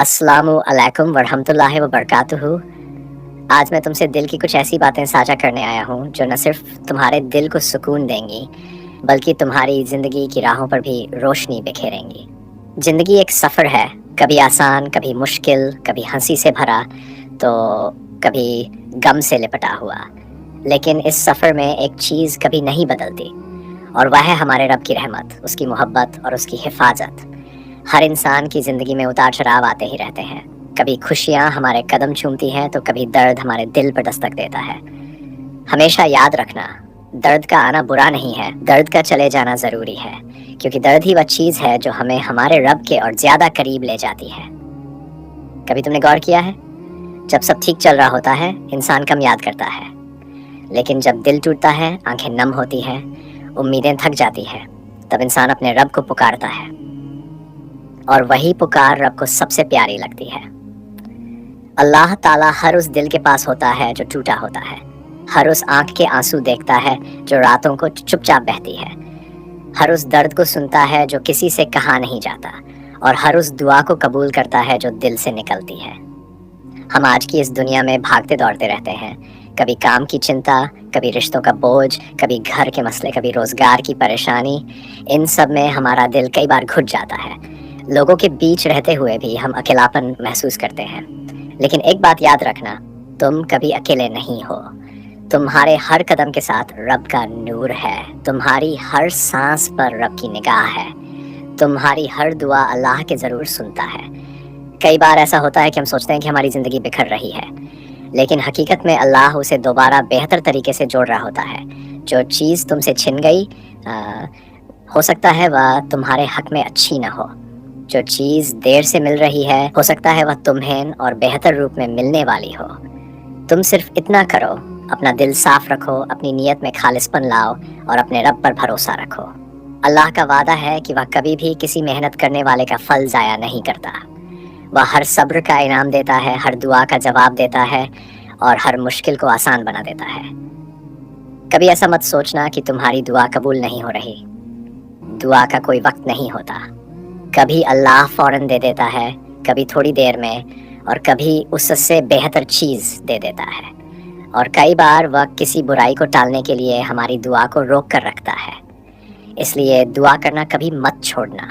अस्सलामु अलैकुम वरहमतुल्लाहि वबरकातुहू। आज मैं तुमसे दिल की कुछ ऐसी बातें साझा करने आया हूँ जो न सिर्फ तुम्हारे दिल को सुकून देंगी बल्कि तुम्हारी ज़िंदगी की राहों पर भी रोशनी बिखेरेंगी। ज़िंदगी एक सफ़र है, कभी आसान, कभी मुश्किल, कभी हंसी से भरा तो कभी गम से लिपटा हुआ। लेकिन इस सफ़र में एक चीज़ कभी नहीं बदलती और वह है हमारे रब की रहमत, उसकी मोहब्बत और उसकी हिफाजत। हर इंसान की ज़िंदगी में उतार चढ़ाव आते ही रहते हैं। कभी खुशियाँ हमारे कदम चूमती हैं तो कभी दर्द हमारे दिल पर दस्तक देता है। हमेशा याद रखना, दर्द का आना बुरा नहीं है, दर्द का चले जाना ज़रूरी है, क्योंकि दर्द ही वह चीज़ है जो हमें हमारे रब के और ज़्यादा करीब ले जाती है। कभी तुमने गौर किया है, जब सब ठीक चल रहा होता है इंसान कम याद करता है, लेकिन जब दिल टूटता है, आंखें नम होती हैं, उम्मीदें थक जाती हैं, तब इंसान अपने रब को पुकारता है और वही पुकार रब को सबसे प्यारी लगती है। अल्लाह ताला हर उस दिल के पास होता है जो टूटा होता है, हर उस आंख के आंसू देखता है जो रातों को चुपचाप बहती है, हर उस दर्द को सुनता है जो किसी से कहा नहीं जाता और हर उस दुआ को कबूल करता है जो दिल से निकलती है। हम आज की इस दुनिया में भागते दौड़ते रहते हैं, कभी काम की चिंता, कभी रिश्तों का बोझ, कभी घर के मसले, कभी रोज़गार की परेशानी। इन सब में हमारा दिल कई बार घुट जाता है। लोगों के बीच रहते हुए भी हम अकेलापन महसूस करते हैं, लेकिन एक बात याद रखना, तुम कभी अकेले नहीं हो। तुम्हारे हर कदम के साथ रब का नूर है, तुम्हारी हर सांस पर रब की निगाह है, तुम्हारी हर दुआ अल्लाह के ज़रूर सुनता है। कई बार ऐसा होता है कि हम सोचते हैं कि हमारी ज़िंदगी बिखर रही है, लेकिन हकीकत में अल्लाह उसे दोबारा बेहतर तरीके से जोड़ रहा होता है। जो चीज़ तुमसे छिन गई हो सकता है वह तुम्हारे हक में अच्छी ना हो, जो चीज़ देर से मिल रही है हो सकता है वह तुम्हें और बेहतर रूप में मिलने वाली हो। तुम सिर्फ इतना करो, अपना दिल साफ रखो, अपनी नीयत में खालिसपन लाओ और अपने रब पर भरोसा रखो। अल्लाह का वादा है कि वह कभी भी किसी मेहनत करने वाले का फल ज़ाया नहीं करता। वह हर सब्र का इनाम देता है, हर दुआ का जवाब देता है और हर मुश्किल को आसान बना देता है। कभी ऐसा मत सोचना कि तुम्हारी दुआ कबूल नहीं हो रही। दुआ का कोई वक्त नहीं होता। कभी अल्लाह फ़ौरन दे देता है, कभी थोड़ी देर में और कभी उससे बेहतर चीज़ दे देता है, और कई बार वह किसी बुराई को टालने के लिए हमारी दुआ को रोक कर रखता है। इसलिए दुआ करना कभी मत छोड़ना।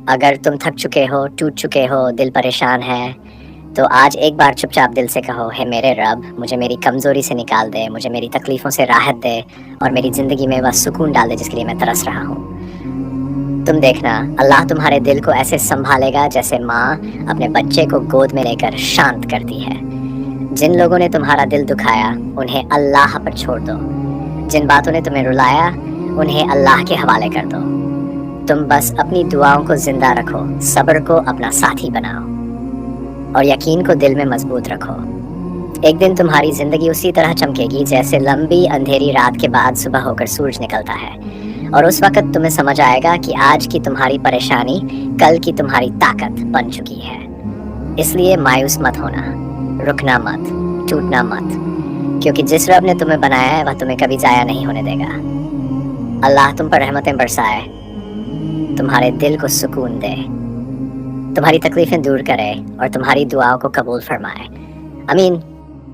अगर तुम थक चुके हो, टूट चुके हो, दिल परेशान है, तो आज एक बार चुपचाप दिल से कहो, हे मेरे रब, मुझे मेरी कमज़ोरी से निकाल दे, मुझे मेरी तकलीफ़ों से राहत दे और मेरी ज़िंदगी में वह सुकून डाल दे जिसके लिए मैं तरस रहा हूँ। तुम देखना, अल्लाह तुम्हारे दिल को ऐसे संभालेगा जैसे माँ अपने बच्चे को गोद में लेकर शांत करती है। जिन लोगों ने तुम्हारा दिल दुखाया उन्हें अल्लाह पर छोड़ दो, जिन बातों ने तुम्हें रुलाया उन्हें अल्लाह के हवाले कर दो। तुम बस अपनी दुआओं को जिंदा रखो, सब्र को अपना साथी बनाओ और यकीन को दिल में मजबूत रखो। एक दिन तुम्हारी ज़िंदगी उसी तरह चमकेगी जैसे लंबी अंधेरी रात के बाद सुबह होकर सूरज निकलता है, और उस वक़्त तुम्हें समझ आएगा कि आज की तुम्हारी परेशानी कल की तुम्हारी ताकत बन चुकी है। इसलिए मायूस मत होना, रुकना मत, टूटना मत, क्योंकि जिस रब ने तुम्हें बनाया है वह तुम्हें कभी ज़ाया नहीं होने देगा। अल्लाह तुम पर रहमतें बरसाए, तुम्हारे दिल को सुकून दे, तुम्हारी तकलीफ़ें दूर करे और तुम्हारी दुआओं को कबूल फरमाए। आमीन।